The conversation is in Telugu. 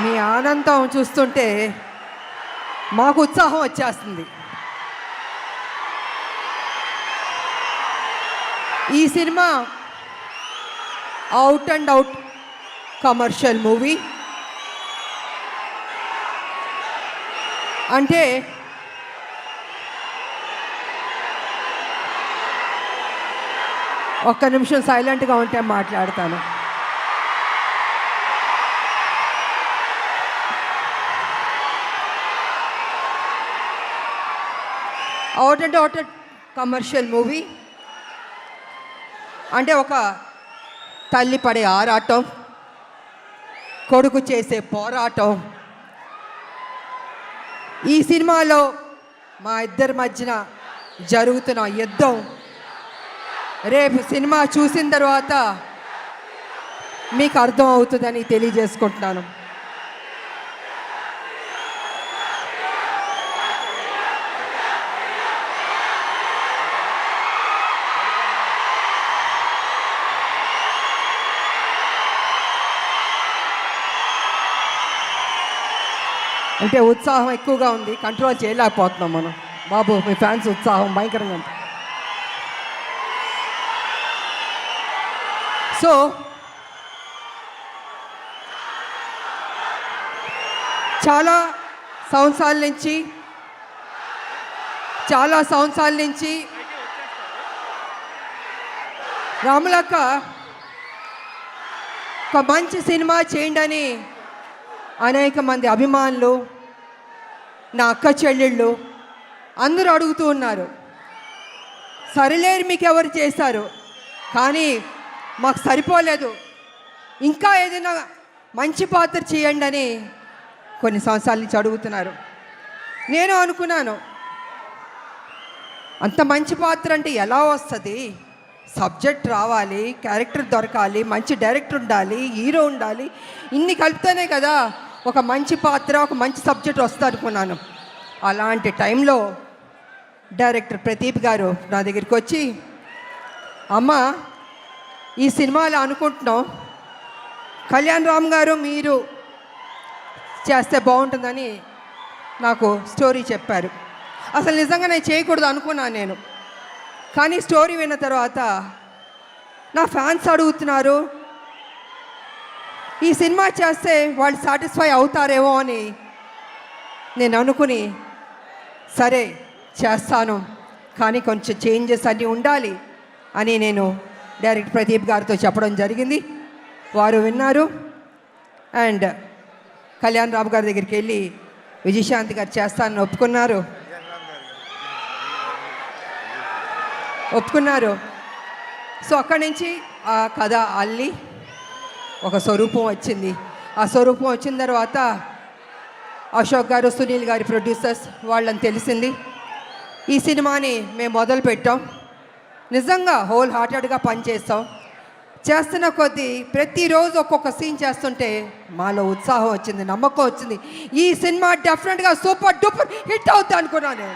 మీ ఆనందం చూస్తుంటే మాకు ఉత్సాహం వచ్చేస్తుంది. ఈ cinema out and out commercial movie. అంటే ఒక్క నిమిషం సైలెంట్గా ఉంటే మాట్లాడతాను. Out and out commercial movie అంటే ఒక తల్లి పడే ఆరాటం, కొడుకు చేసే పోరాటం. ఈ సినిమాలో మా ఇద్దరి మధ్యన జరుగుతున్న యుద్ధం రేపు సినిమా చూసిన తర్వాత మీకు అర్థం అవుతుందని తెలియజేసుకుంటున్నాను. అంటే ఉత్సాహం ఎక్కువగా ఉంది, కంట్రోల్ చేయలేకపోతున్నాం మనం. బాబు మీ ఫ్యాన్స్ ఉత్సాహం భయంకరంగా ఉంది. సో చాలా సంవత్సరాల నుంచి రాములక్క ఒక మంచి సినిమా చేయండి అని అనేక మంది అభిమానులు, నా అక్క చెల్లెళ్ళు అందరూ అడుగుతూ ఉన్నారు. సరిలేరు మీకు ఎవరు చేశారు, కానీ మాకు సరిపోలేదు, ఇంకా ఏదైనా మంచి పాత్ర చేయండి అని కొన్ని సంవత్సరాల నుంచి అడుగుతున్నారు. నేను అనుకున్నాను, అంత మంచి పాత్ర అంటే ఎలా వస్తుంది? సబ్జెక్ట్ రావాలి, క్యారెక్టర్ దొరకాలి, మంచి డైరెక్టర్ ఉండాలి, హీరో ఉండాలి, ఇన్ని కలిపితేనే కదా ఒక మంచి పాత్ర, ఒక మంచి సబ్జెక్ట్ వస్తుంది అనుకున్నాను. అలాంటి టైంలో డైరెక్టర్ ప్రదీప్ గారు నా దగ్గరికి వచ్చి, అమ్మ ఈ సినిమాలో అనుకుంటున్నాం కళ్యాణ్ రామ్ గారు మీరు చేస్తే బాగుంటుందని నాకు స్టోరీ చెప్పారు. అసలు నిజంగా నేను చేయకూడదు అనుకున్నాను నేను. కానీ స్టోరీ విన్న తర్వాత నా ఫ్యాన్స్ అడుగుతున్నారు, ఈ సినిమా చేస్తే వాళ్ళు సాటిస్ఫై అవుతారేమో అని నేను అనుకుని సరే చేస్తాను, కానీ కొంచెం చేంజెస్ అన్నీ ఉండాలి అని నేను డైరెక్టర్ ప్రదీప్ గారితో చెప్పడం జరిగింది. వారు విన్నారు. అండ్ కళ్యాణ్ రామ్ గారి దగ్గరికి వెళ్ళి విజయశాంతి గారు చేస్తానని ఒప్పుకున్నారు. సో అక్కడి నుంచి ఆ కథ అల్లి ఒక స్వరూపం వచ్చింది. ఆ స్వరూపం వచ్చిన తర్వాత అశోక్ గారు, సునీల్ గారి ప్రొడ్యూసర్స్ వాళ్ళని తెలిసింది. ఈ సినిమాని మేము మొదలుపెట్టాం. నిజంగా హోల్ హార్టెడ్గా పనిచేస్తాం. చేస్తున్న కొద్దీ ప్రతిరోజు ఒక్కొక్క సీన్ చేస్తుంటే మాలో ఉత్సాహం వచ్చింది, నమ్మకం వచ్చింది. ఈ సినిమా డెఫినెట్గా సూపర్ డూపర్ హిట్ అవుతుంది అనుకున్నాను.